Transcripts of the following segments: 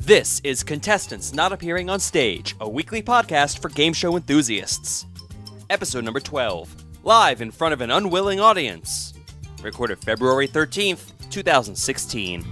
This is Contestants Not Appearing on Stage, a weekly podcast for game show enthusiasts. Episode number 12, live in front of an unwilling audience. Recorded February 13th, 2016.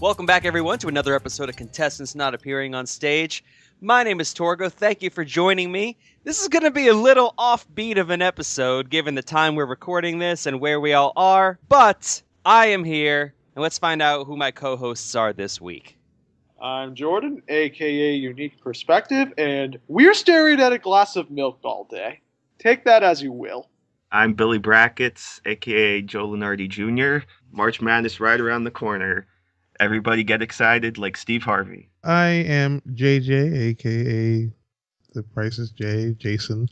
Welcome back, everyone, to another episode of Contestants Not Appearing on Stage. My name is Torgo. Thank you for joining me. This is going to be a little offbeat of an episode, given the time we're recording this and where we all are, but I am here, and let's find out who my co-hosts are this week. I'm Jordan, aka Unique Perspective, and we're staring at a glass of milk all day. Take that as you will. I'm Billy Brackets, aka Joe Lenardi Jr. March Madness right around the corner. Everybody get excited like Steve Harvey. I am JJ, aka The Price is Jason.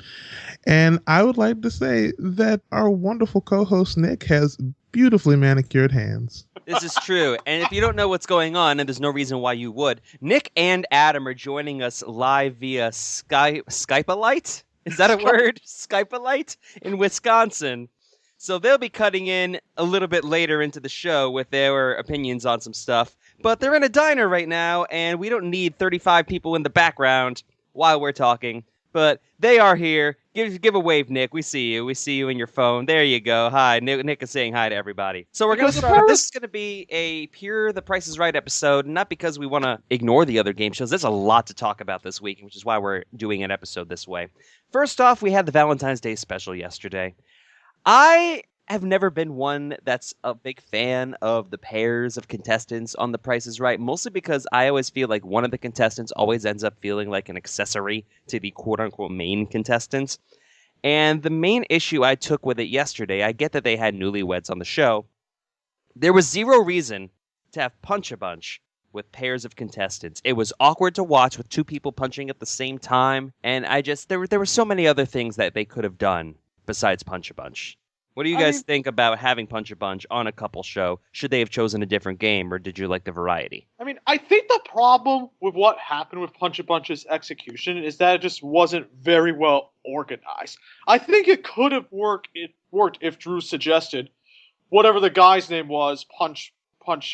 And I would like to say that our wonderful co-host Nick has beautifully manicured hands. This is true. And if you don't know what's going on, and there's no reason why you would, Nick and Adam are joining us live via Skype-a-lite? Is that a word? Skype-a-lite? In Wisconsin. So they'll be cutting in a little bit later into the show with their opinions on some stuff. But they're in a diner right now, and we don't need 35 people in the background while we're talking. But they are here. Give a wave, Nick. We see you. We see you in your phone. There you go. Hi. Nick is saying hi to everybody. So we're going to start. This is going to be a pure The Price is Right episode, not because we want to ignore the other game shows. There's a lot to talk about this week, which is why we're doing an episode this way. First off, we had the Valentine's Day special yesterday. I have never been one that's a big fan of the pairs of contestants on The Price is Right, mostly because I always feel like one of the contestants always ends up feeling like an accessory to the quote-unquote main contestants. And the main issue I took with it yesterday, I get that they had newlyweds on the show. There was zero reason to have Punch-a-Bunch with pairs of contestants. It was awkward to watch with two people punching at the same time, and there were so many other things that they could have done besides Punch-a-Bunch. What do you guys think about having Punch-a-Bunch on a couple show? Should they have chosen a different game, or did you like the variety? I think the problem with what happened with Punch-a-Bunch's execution is that it just wasn't very well organized. I think it could have worked if Drew suggested whatever the guy's name was, punch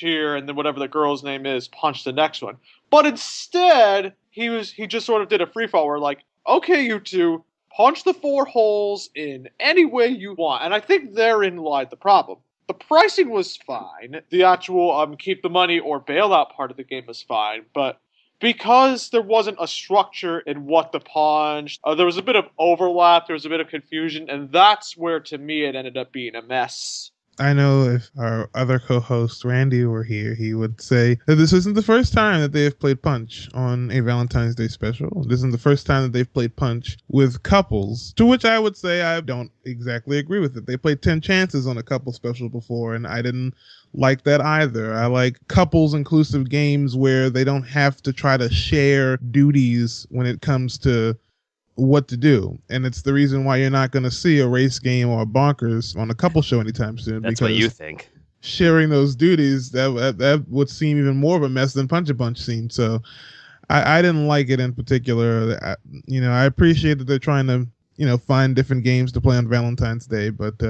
here, and then whatever the girl's name is, punch the next one. But instead, he just sort of did a free-fall where like, okay, you two, punch the 4 holes in any way you want. And I think therein lied the problem. The pricing was fine. The actual keep the money or bailout part of the game was fine. But because there wasn't a structure in what to punch, there was a bit of overlap, there was a bit of confusion, and that's where, to me, it ended up being a mess. I know if our other co-host Randy were here, he would say that this isn't the first time that they have played Punch on a Valentine's Day special. This isn't the first time that they've played Punch with couples, to which I would say I don't exactly agree with it. They played 10 Chances on a couple special before, and I didn't like that either. I like couples-inclusive games where they don't have to try to share duties when it comes to what to do, and it's the reason why you're not going to see a race game or a bonkers on a couple show anytime soon. That's what you think. Sharing those duties, that would seem even more of a mess than Punch-a-Bunch seemed. So I didn't like it in particular. I appreciate that they're trying to find different games to play on Valentine's Day, but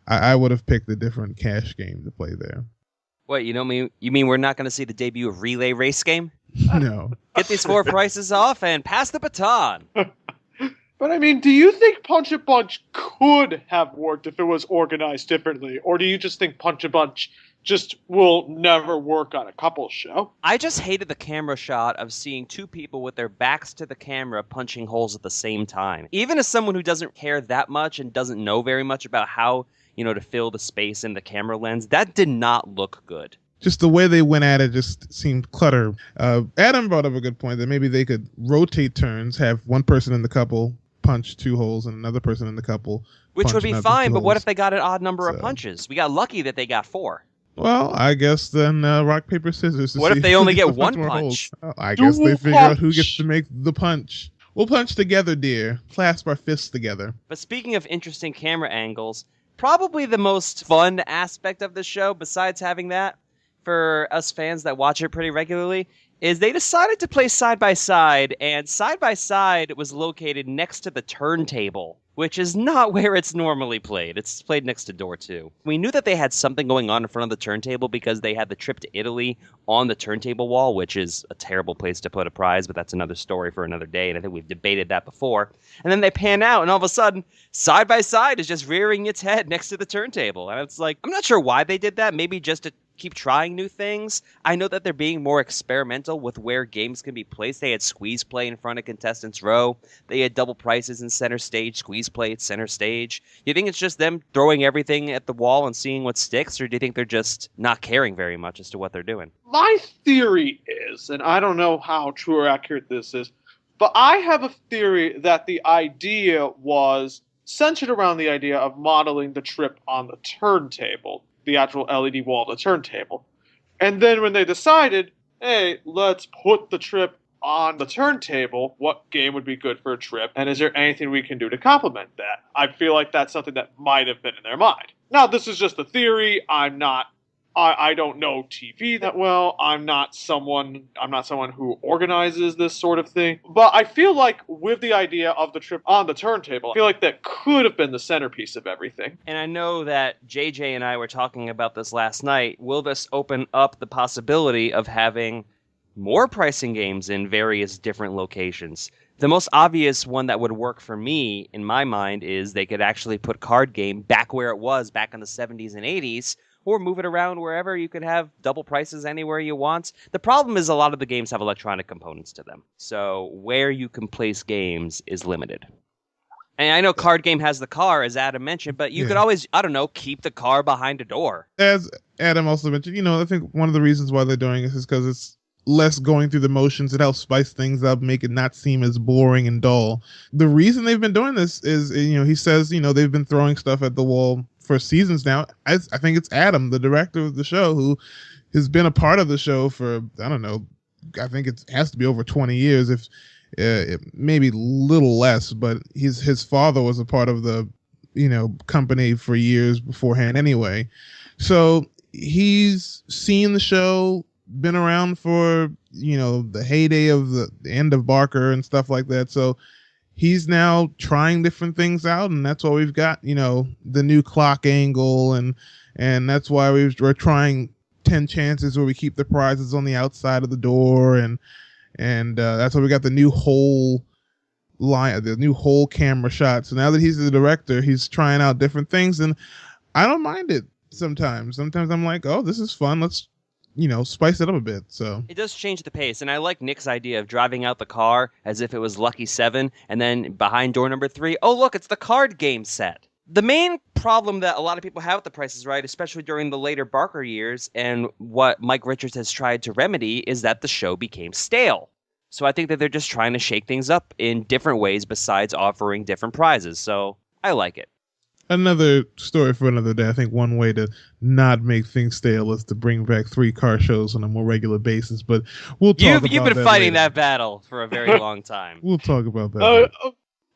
I would have picked a different cash game to play there. What, you mean we're not going to see the debut of Relay Race Game? No. Get these 4 prices off and pass the baton. But do you think Punch-a-Bunch could have worked if it was organized differently? Or do you just think Punch-a-Bunch just will never work on a couples show? I just hated the camera shot of seeing 2 people with their backs to the camera punching holes at the same time. Even as someone who doesn't care that much and doesn't know very much about how, to fill the space in the camera lens, that did not look good. Just the way they went at it just seemed clutter. Adam brought up a good point that maybe they could rotate turns, have one person in the couple punch 2 holes and another person in the couple which punch would be another fine, 2 but what holes. if they got an odd number of punches? We got lucky that they got 4. Well, I guess then rock, paper, scissors. What if they only get 1 punch? Well, I guess they figure out who gets to make the punch. We'll punch together, dear. Clasp our fists together. But speaking of interesting camera angles, probably the most fun aspect of the show, besides having that, for us fans that watch it pretty regularly, is they decided to play side by side, and side by side was located next to the turntable. which is not where it's normally played. It's played next to door 2. We knew that they had something going on in front of the turntable because they had the trip to Italy on the turntable wall, which is a terrible place to put a prize, but that's another story for another day, and I think we've debated that before. And then they pan out, and all of a sudden, side by side is just rearing its head next to the turntable. And it's like, I'm not sure why they did that. Maybe just to keep trying new things. I know that they're being more experimental with where games can be placed. They had squeeze play in front of Contestants Row. They had double prices in center stage, squeeze play at center stage. Do you think it's just them throwing everything at the wall and seeing what sticks, or do you think they're just not caring very much as to what they're doing? My theory is, and I don't know how true or accurate this is, but I have a theory that the idea was centered around the idea of modeling the trip on the turntable, the actual LED wall of the turntable. And then when they decided, hey, let's put the trip on the turntable, what game would be good for a trip, and is there anything we can do to complement that? I feel like that's something that might have been in their mind. Now, this is just a theory. I don't know TV that well. I'm not someone who organizes this sort of thing. But I feel like with the idea of the trip on the turntable, I feel like that could have been the centerpiece of everything. And I know that JJ and I were talking about this last night. Will this open up the possibility of having more pricing games in various different locations? The most obvious one that would work for me, in my mind, is they could actually put card game back where it was back in the 70s and 80s, or move it around wherever. You could have double prices anywhere you want. The problem is a lot of the games have electronic components to them. So where you can place games is limited. And I know card game has the car, as Adam mentioned, but you could always, I don't know, keep the car behind a door. As Adam also mentioned, I think one of the reasons why they're doing this is because it's less going through the motions. It helps spice things up, make it not seem as boring and dull. The reason they've been doing this is, he says, they've been throwing stuff at the wall for seasons now. I think it's Adam, the director of the show, who has been a part of the show for, I don't know, I think it has to be over 20 years, if maybe a little less, but his father was a part of the, company for years beforehand anyway. So he's seen the show, been around for, the heyday of the end of Barker and stuff like that. So he's now trying different things out, and that's why we've got, the new clock angle, and that's why we're trying 10 chances where we keep the prizes on the outside of the door, and that's why we got the new whole line, the new whole camera shot. So now that he's the director, he's trying out different things, and I don't mind it sometimes. Sometimes I'm like, oh, this is fun. Let's spice it up a bit. So it does change the pace, and I like Nick's idea of driving out the car as if it was Lucky 7, and then behind door number 3, oh look, it's the card game set. The main problem that a lot of people have with The Price is Right, especially during the later Barker years, and what Mike Richards has tried to remedy, is that the show became stale. So I think that they're just trying to shake things up in different ways besides offering different prizes. So I like it. Another story for another day. I think one way to not make things stale is to bring back 3-car shows on a more regular basis. But we'll talk about that. You've been fighting later. that battle for a very long time. We'll talk about that.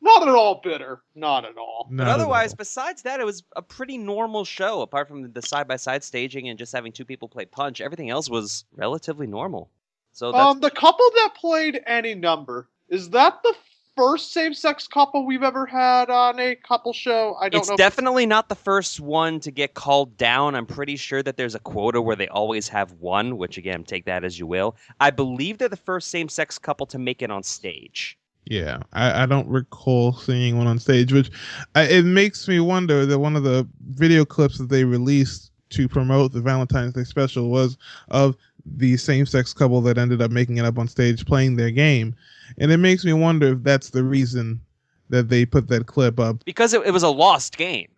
Not at all bitter. Not at all. But otherwise, besides that, it was a pretty normal show. Apart from the side-by-side staging and just having 2 people play punch, everything else was relatively normal. So the couple that played any number, is that the first same-sex couple we've ever had on a couple show? I don't know. It's definitely not the first one to get called down. I'm pretty sure that there's a quota where they always have one, which again, take that as you will. I believe they're the first same-sex couple to make it on stage. Yeah, I don't recall seeing one on stage, which it makes me wonder that one of the video clips that they released to promote the Valentine's Day special was of the same-sex couple that ended up making it up on stage playing their game. And it makes me wonder if that's the reason that they put that clip up. Because it was a lost game.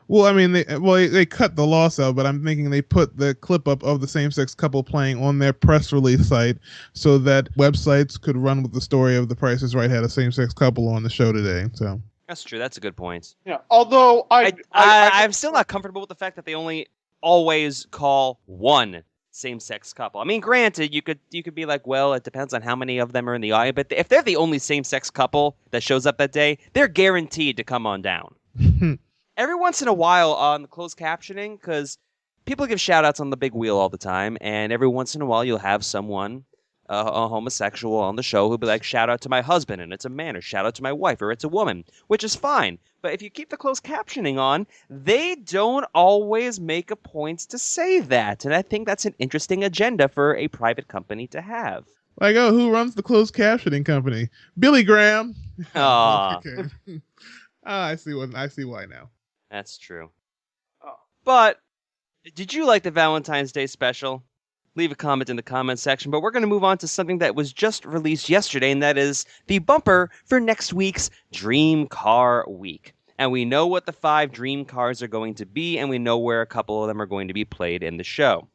Well, I mean, they cut the loss out, but I'm thinking they put the clip up of the same-sex couple playing on their press release site so that websites could run with the story of The Price is Right had a same-sex couple on the show today. So that's true. That's a good point. Yeah. Although I'm still not comfortable with the fact that they only always call one same-sex couple. I mean, granted, you could be like, well, it depends on how many of them are in the audience, but if they're the only same-sex couple that shows up that day, they're guaranteed to come on down. Every once in a while on the closed captioning, because people give shout-outs on the big wheel all the time, and every once in a while you'll have someone a homosexual on the show who'll be like, shout out to my husband, and it's a man, or shout out to my wife, or it's a woman, which is fine. But if you keep the closed captioning on, they don't always make a point to say that. And I think that's an interesting agenda for a private company to have. Like, oh, who runs the closed captioning company? Billy Graham. Aw. Okay. I see why now. That's true. Oh. But did you like the Valentine's Day special? Leave a comment in the comment section, but we're going to move on to something that was just released yesterday, and that is the bumper for next week's Dream Car Week. And we know what the 5 dream cars are going to be, and we know where a couple of them are going to be played in the show.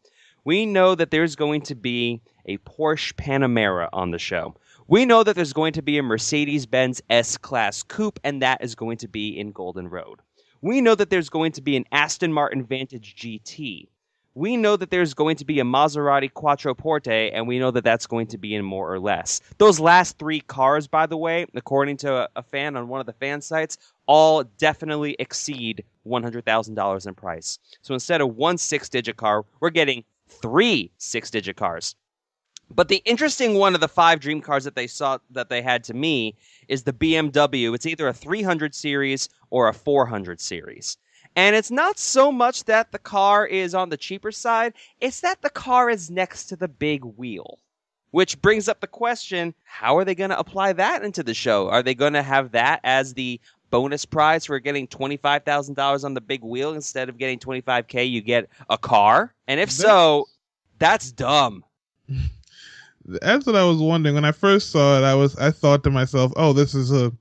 We know that there's going to be a Porsche Panamera on the show. We know that there's going to be a Mercedes-Benz S-Class Coupe, and that is going to be in Golden Road. We know that there's going to be an Aston Martin Vantage GT. We know that there's going to be a Maserati Quattroporte, and we know that that's going to be in More or Less. Those last 3 cars, by the way, according to a fan on one of the fan sites, all definitely exceed $100,000 in price. So instead of 1 6-digit car, we're getting 3 6-digit cars. But the interesting one of the 5 dream cars that they had to me is the BMW. It's either a 300 series or a 400 series. And it's not so much that the car is on the cheaper side, it's that the car is next to the big wheel. Which brings up the question, how are they going to apply that into the show? Are they going to have that as the bonus prize for getting $25,000 on the big wheel? Instead of getting $25K, you get a car? And if so, that's dumb. That's what I was wondering. When I first saw it, I thought to myself, oh, this is a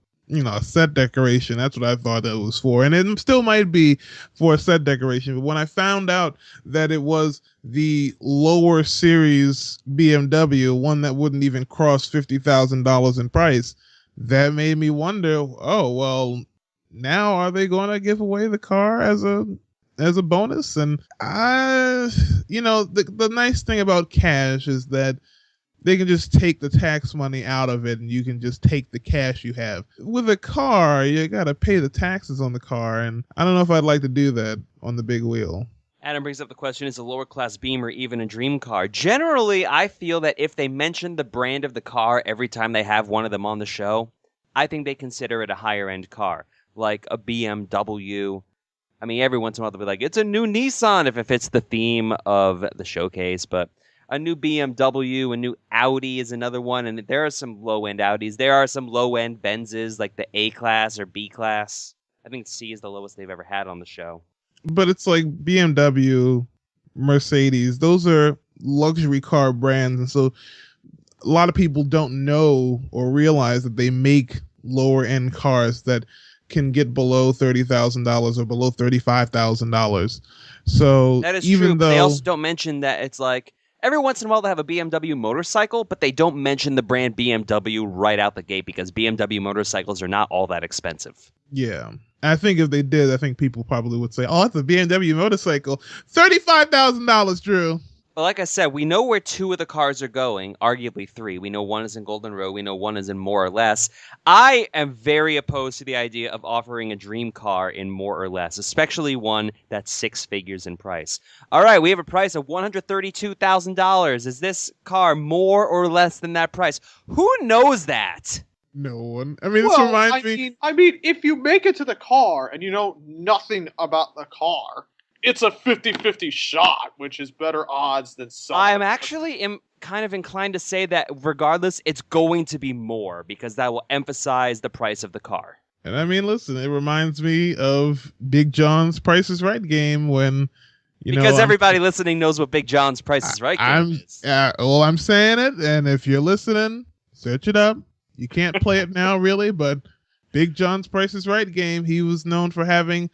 set decoration. That's what I thought that was for. And it still might be for a set decoration. But when I found out that it was the lower series BMW, one that wouldn't even cross $50,000 in price, that made me wonder, oh, well, now are they going to give away the car as a bonus? And the nice thing about cash is that they can just take the tax money out of it and you can just take the cash you have. With a car, you got to pay the taxes on the car. And I don't know if I'd like to do that on the big wheel. Adam brings up the question, is a lower class Beamer even a dream car? Generally, I feel that if they mention the brand of the car every time they have one of them on the show, I think they consider it a higher end car, like a BMW. I mean, every once in a while they'll be like, it's a new Nissan if it fits the theme of the showcase, but a new BMW, a new Audi is another one, and there are some low-end Audis. There are some low-end Benzes, like the A-Class or B-Class. I think C is the lowest they've ever had on the show. But it's like BMW, Mercedes, those are luxury car brands, and so a lot of people don't know or realize that they make lower-end cars that can get below $30,000 or below $35,000. So that is even true, though but they also don't mention that it's like, every once in a while they have a BMW motorcycle, but they don't mention the brand BMW right out the gate because BMW motorcycles are not all that expensive. Yeah. I think if they did, I think people probably would say, oh, that's a BMW motorcycle. $35,000, Drew. But like I said, we know where 2 of the cars are going, arguably 3. We know one is in Golden Road. We know one is in More or Less. I am very opposed to the idea of offering a dream car in More or Less, especially one that's 6 figures in price. All right, we have a price of $132,000. Is this car more or less than that price? Who knows that? No one. I mean, this reminds me. I mean, if you make it to the car and you know nothing about the car, it's a 50-50 shot, which is better odds than some. I'm actually kind of inclined to say that regardless, it's going to be more because that will emphasize the price of the car. And I mean, listen, it reminds me of Big John's Price is Right game when, because everybody listening knows what Big John's Price is Right game is. Well, I'm saying it, and if you're listening, search it up. You can't play it now, really, but Big John's Price is Right game, he was known for having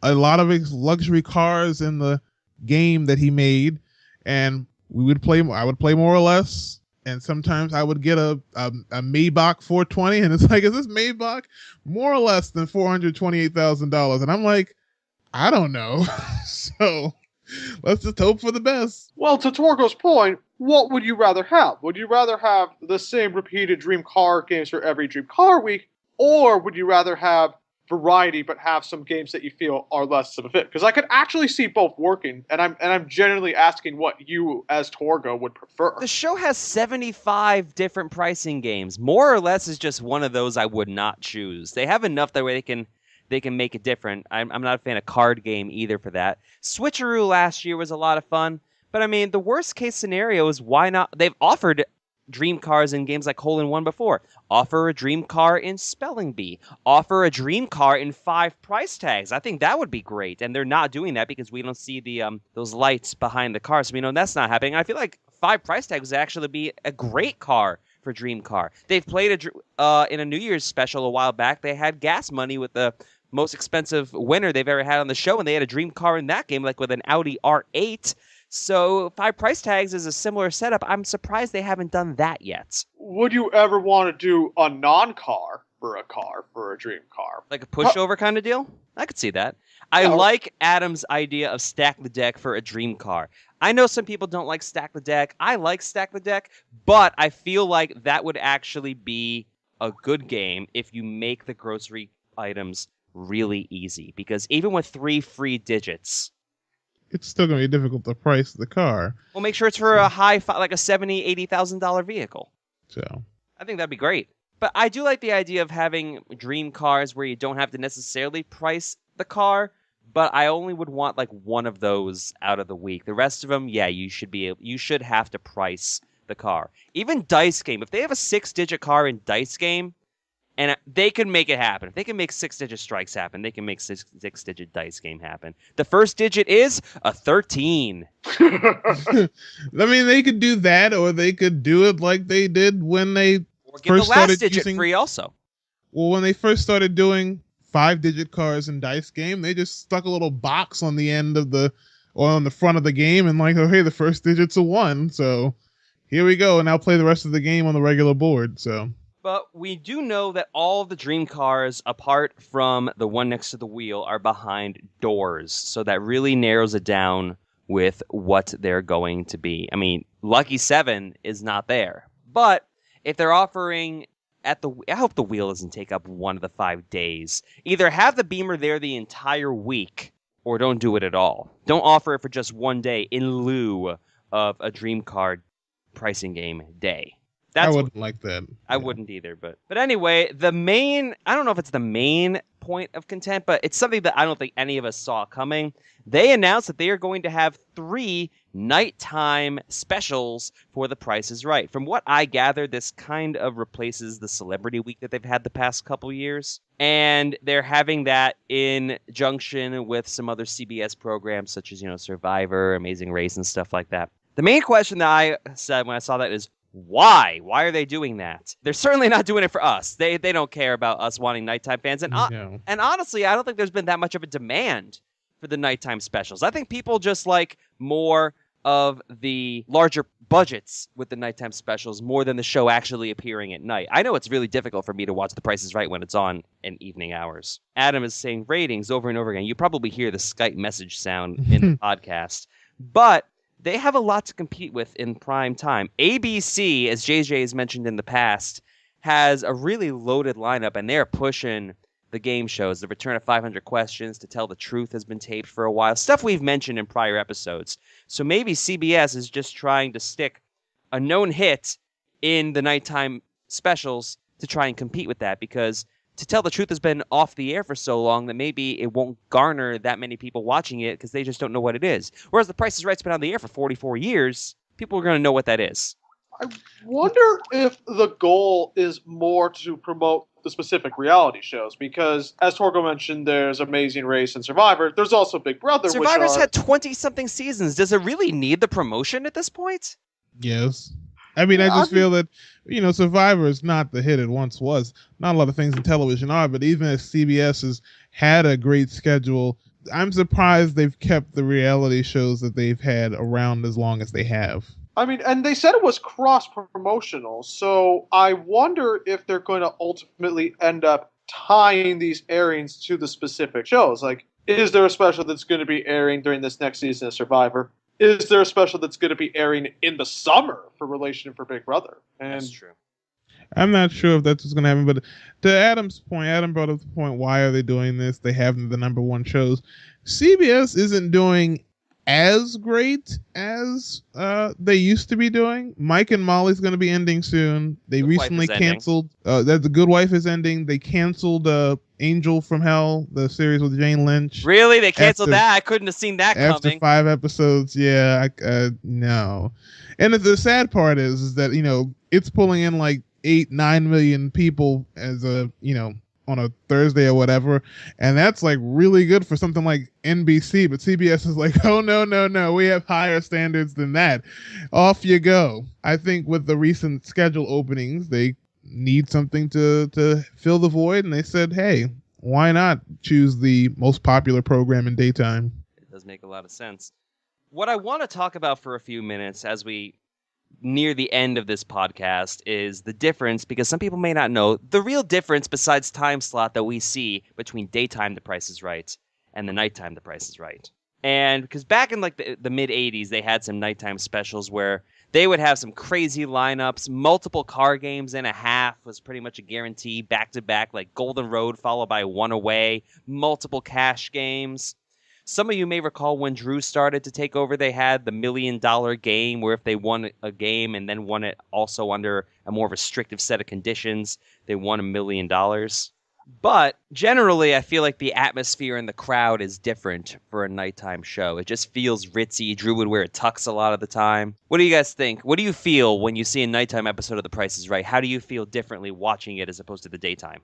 a lot of his luxury cars in the game that he made, and I would play More or Less, and sometimes I would get a Maybach 420, and it's like, is this Maybach more or less than $428,000? And I'm like, I don't know. So let's just hope for the best. Well, to Torgo's point, what would you rather have? Would you rather have the same repeated dream car games for every dream car week, or would you rather have variety, but have some games that you feel are less of a fit. Because I could actually see both working, and I'm genuinely asking what you as Torgo would prefer. The show has 75 different pricing games. More or less is just one of those I would not choose. They have enough that way they can make it different. I'm not a fan of card game either for that. Switcheroo last year was a lot of fun, but I mean the worst case scenario is why not? They've offered dream cars in games like Hole in One before. Offer a dream car in Spelling Bee. Offer a dream car in 5 price tags. I think that would be great. And they're not doing that because we don't see the those lights behind the car. So we know that's not happening. I feel like 5 price tags would actually be a great car for Dream Car. They've played in a New Year's special a while back. They had gas money with the most expensive winner they've ever had on the show, and they had a dream car in that game, like with an Audi R8. So 5 price tags is a similar setup. I'm surprised they haven't done that yet. Would you ever want to do a non-car for a dream car? Like a pushover kind of deal? I could see that. I like Adam's idea of stack the deck for a dream car. I know some people don't like stack the deck. I like stack the deck, but I feel like that would actually be a good game if you make the grocery items really easy. Because even with 3 free digits, it's still going to be difficult to price the car. Well, make sure it's for a like a $70,000, $80,000 vehicle. So I think that'd be great. But I do like the idea of having dream cars where you don't have to necessarily price the car, but I only would want like one of those out of the week. The rest of them, yeah, you should have to price the car. Even Dice Game, if they have a 6-digit car in Dice Game, and they can make it happen. If they can make 6-digit strikes happen, they can make 6-digit Dice Game happen. The first digit is a 13. I mean, they could do that, or they could do it like they did when they or give first the last started digit using, free also. Well, when they first started doing 5-digit cars in Dice Game, they just stuck a little box on the end of or on the front of the game, and like, oh hey, the first digit's a 1, so here we go, and I'll play the rest of the game on the regular board. So. But we do know that all of the dream cars, apart from the one next to the wheel, are behind doors. So that really narrows it down with what they're going to be. I mean, Lucky 7 is not there. But if they're offering I hope the wheel doesn't take up one of the 5 days. Either have the beamer there the entire week, or don't do it at all. Don't offer it for just one day in lieu of a dream card pricing game day. I wouldn't like that. I wouldn't either, but anyway, I don't know if it's the main point of content, but it's something that I don't think any of us saw coming. They announced that they are going to have 3 nighttime specials for The Price is Right. From what I gather, this kind of replaces the Celebrity Week that they've had the past couple years. And they're having that in junction with some other CBS programs such as, Survivor, Amazing Race, and stuff like that. The main question that I said when I saw that is, why? Why are they doing that? They're certainly not doing it for us. They don't care about us wanting nighttime fans. And honestly, I don't think there's been that much of a demand for the nighttime specials. I think people just like more of the larger budgets with the nighttime specials more than the show actually appearing at night. I know it's really difficult for me to watch The Price is Right when it's on in evening hours. Adam is saying ratings over and over again. You probably hear the Skype message sound in the podcast. But they have a lot to compete with in prime time. ABC, as JJ has mentioned in the past, has a really loaded lineup, and they're pushing the game shows. The Return of 500 Questions, To Tell the Truth has been taped for a while. Stuff we've mentioned in prior episodes. So maybe CBS is just trying to stick a known hit in the nighttime specials to try and compete with that, because To Tell the Truth has been off the air for so long that maybe it won't garner that many people watching it because they just don't know what it is. Whereas The Price is Right's been on the air for 44 years, people are going to know what that is. I wonder if the goal is more to promote the specific reality shows, because as Torgo mentioned, there's Amazing Race and Survivor. There's also Big Brother. Survivor's had 20-something seasons. Does it really need the promotion at this point? Yes. I mean, I just feel that, Survivor is not the hit it once was. Not a lot of things in television are, but even as CBS has had a great schedule, I'm surprised they've kept the reality shows that they've had around as long as they have. I mean, and they said it was cross-promotional, so I wonder if they're going to ultimately end up tying these airings to the specific shows. Like, is there a special that's going to be airing during this next season of Survivor? Is there a special that's going to be airing in the summer for Relation for Big Brother? And that's true. I'm not sure if that's what's going to happen, but to Adam's point, Adam brought up the point, why are they doing this? They have the number one shows. CBS isn't doing as great as they used to be doing. Mike and Molly's going to be ending soon. They Good Wife recently is ending. canceled that The Good Wife is ending. They canceled Angel from Hell, the series with Jane Lynch. Really? They canceled After- that? I couldn't have seen that After coming. 5 episodes, yeah, no. And the sad part is that, it's pulling in like 8-9 million people as on a Thursday or whatever, and that's like really good for something like NBC. But CBS is like, oh no, we have higher standards than that. Off you go. I think with the recent schedule openings, they need something to fill the void, and they said, hey, why not choose the most popular program in daytime? It does make a lot of sense. What I want to talk about for a few minutes as we near the end of this podcast is the difference, because some people may not know, the real difference besides time slot that we see between daytime The Price is Right and the nighttime The Price is Right. And because back in like the mid 80s, they had some nighttime specials where they would have some crazy lineups. Multiple car games and a half was pretty much a guarantee, back to back, like Golden Road followed by One Away, multiple cash games. Some of you may recall when Drew started to take over, they had the $1 million game, where if they won a game and then won it also under a more restrictive set of conditions, they won $1 million. But generally, I feel like the atmosphere and the crowd is different for a nighttime show. It just feels ritzy. Drew would wear a tux a lot of the time. What do you guys think? What do you feel when you see a nighttime episode of The Price is Right? How do you feel differently watching it as opposed to the daytime?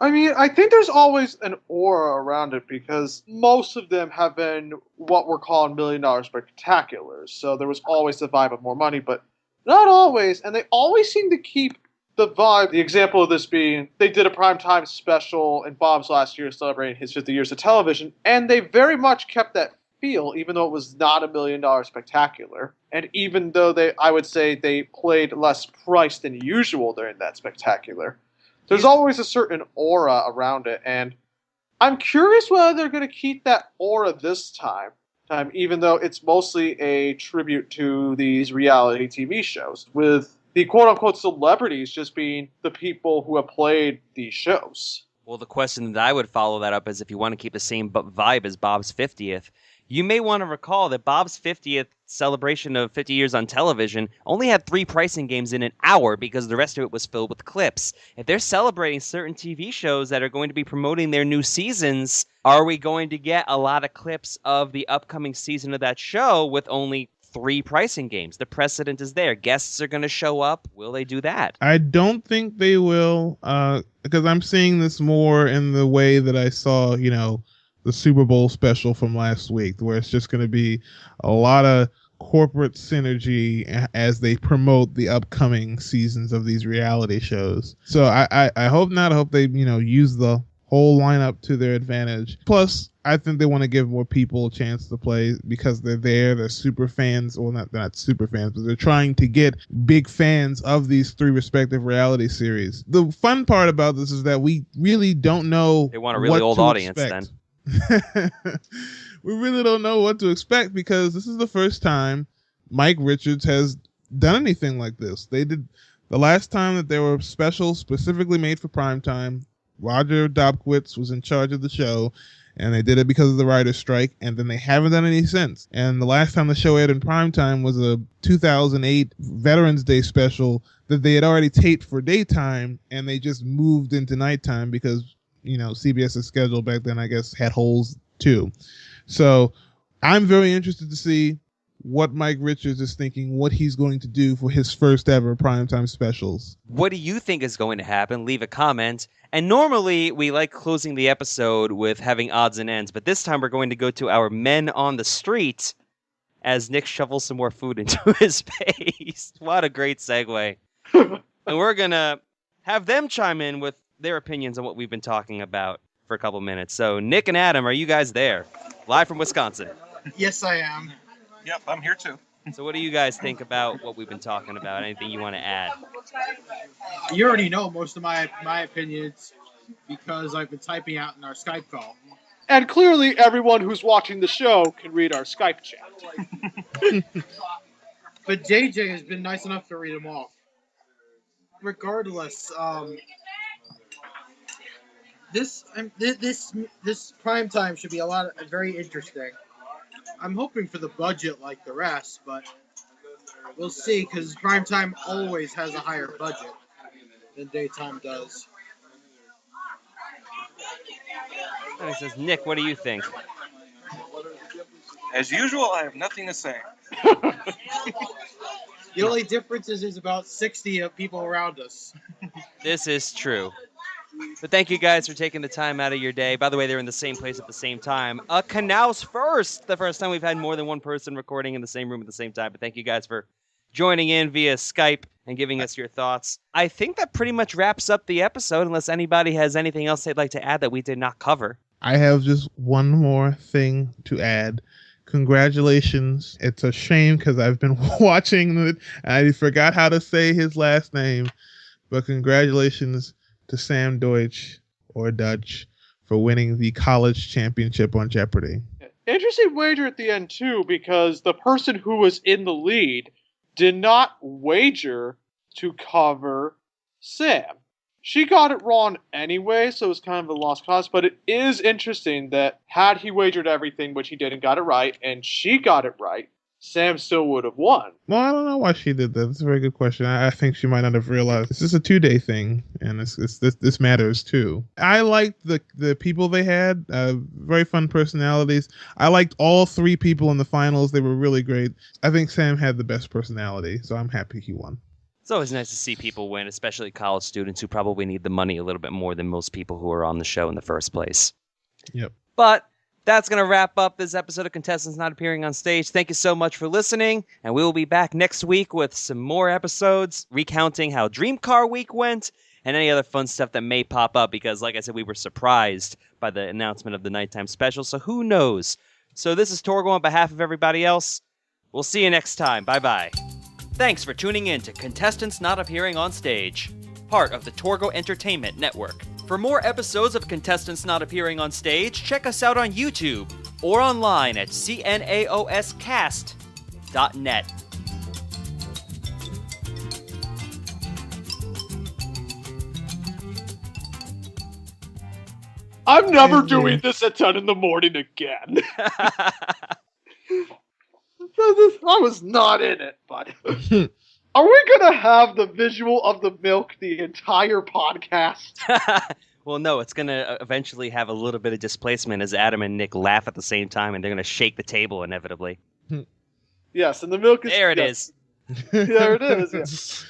I mean, I think there's always an aura around it because most of them have been what we're calling $1 million spectaculars. So there was always the vibe of more money, but not always. And they always seem to keep the vibe. The example of this being, they did a primetime special in Bob's last year celebrating his 50 years of television, and they very much kept that feel, even though it was not $1 million spectacular. And even though I would say they played less price than usual during that spectacular. There's always a certain aura around it, and I'm curious whether they're going to keep that aura this time, even though it's mostly a tribute to these reality TV shows, with the quote-unquote celebrities just being the people who have played these shows. Well, the question that I would follow that up is, if you want to keep the same vibe as Bob's 50th, you may want to recall that Bob's 50th celebration of 50 years on television only had 3 pricing games in an hour because the rest of it was filled with clips. If they're celebrating certain TV shows that are going to be promoting their new seasons, are we going to get a lot of clips of the upcoming season of that show with only 3 pricing games? The precedent is there. Guests are going to show up. Will they do that? I don't think they will, because I'm seeing this more in the way that I saw, the Super Bowl special from last week, where it's just going to be a lot of corporate synergy as they promote the upcoming seasons of these reality shows. So I hope not. I hope they, use the whole lineup to their advantage. Plus, I think they want to give more people a chance to play because they're there. They're super fans. Well, they're not super fans, but they're trying to get big fans of these 3 respective reality series. The fun part about this is that we really don't know. They want a really old audience then. We really don't know what to expect because this is the first time Mike Richards has done anything like this. They did the last time that there were specials specifically made for primetime. Roger Dobkowitz was in charge of the show, and they did it because of the writer's strike, and then they haven't done any since. And the last time the show aired in primetime was a 2008 Veterans Day special that they had already taped for daytime, and they just moved into nighttime because CBS's schedule back then, I guess, had holes too. So I'm very interested to see what Mike Richards is thinking, what he's going to do for his first ever primetime specials. What do you think is going to happen? Leave a comment. And normally we like closing the episode with having odds and ends, but this time we're going to go to our men on the street as Nick shovels some more food into his face. What a great segue. And we're going to have them chime in with their opinions on what we've been talking about for a couple minutes. So Nick and Adam, are you guys there? Live from Wisconsin. Yes, I am. Yep, I'm here too. So what do you guys think about what we've been talking about? Anything you want to add? You already know most of my opinions because I've been typing out in our Skype call. And clearly everyone who's watching the show can read our Skype chat. But JJ has been nice enough to read them all. regardless, this prime time should be very interesting. I'm hoping for the budget like the rest, but we'll see because prime time always has a higher budget than daytime does. And he says, Nick, what do you think? As usual, I have nothing to say. The only difference is there's about 60 people around us. This is true. But thank you guys for taking the time out of your day. By the way, they're in the same place at the same time. CNAOS first. The first time we've had more than one person recording in the same room at the same time. But thank you guys for joining in via Skype and giving us your thoughts. I think that pretty much wraps up the episode, unless anybody has anything else they'd like to add that we did not cover. I have just one more thing to add. Congratulations. It's a shame because I've been watching it and I forgot how to say his last name. But congratulations to Sam Deutsch, or Dutch, for winning the college championship on Jeopardy. Interesting wager at the end, too, because the person who was in the lead did not wager to cover Sam. She got it wrong anyway, so it was kind of a lost cause, but it is interesting that had he wagered everything, which he did and got it right, and she got it right, Sam still would have won. Well, I don't know why she did that. That's a very good question. I think she might not have realized this is a 2-day thing, and this matters too. I liked the people they had. Very fun personalities. I liked all 3 people in the finals. They were really great. I think Sam had the best personality, so I'm happy he won. It's always nice to see people win, especially college students who probably need the money a little bit more than most people who are on the show in the first place. Yep. But that's going to wrap up this episode of Contestants Not Appearing on Stage. Thank you so much for listening, and we will be back next week with some more episodes recounting how Dream Car Week went and any other fun stuff that may pop up because, like I said, we were surprised by the announcement of the nighttime special, so who knows? So this is Torgo on behalf of everybody else. We'll see you next time. Bye-bye. Thanks for tuning in to Contestants Not Appearing on Stage, part of the Torgo Entertainment Network. For more episodes of Contestants Not Appearing on Stage, check us out on YouTube or online at CNAOScast.net. I'm never doing this at 10 in the morning again. I was not in it, but are we going to have the visual of the milk the entire podcast? Well, no, it's going to eventually have a little bit of displacement as Adam and Nick laugh at the same time, and they're going to shake the table inevitably. Yes, and the milk is... There it is. There it is, yes.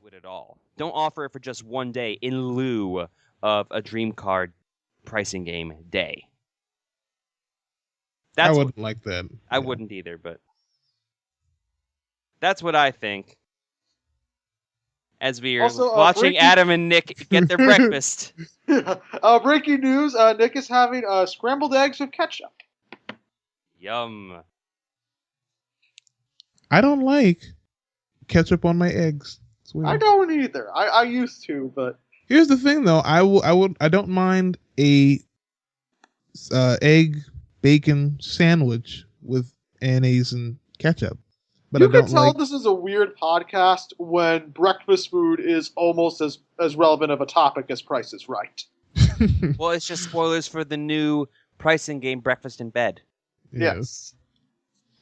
With it all. Don't offer it for just one day in lieu of a Dream Card pricing game day. I wouldn't like that. I wouldn't either, but that's what I think. As we are Also, watching Adam and Nick get their breakfast. Breaking news, Nick is having scrambled eggs with ketchup. Yum. I don't like ketchup on my eggs. It's weird. I don't either. I used to, but Here's the thing, though. I don't mind a egg bacon sandwich with mayonnaise and ketchup. But you I can don't tell like... this is a weird podcast when breakfast food is almost as relevant of a topic as Price is Right. Well, it's just spoilers for the new pricing game, Breakfast in Bed. Yes.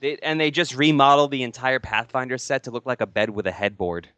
They just remodeled the entire Pathfinder set to look like a bed with a headboard.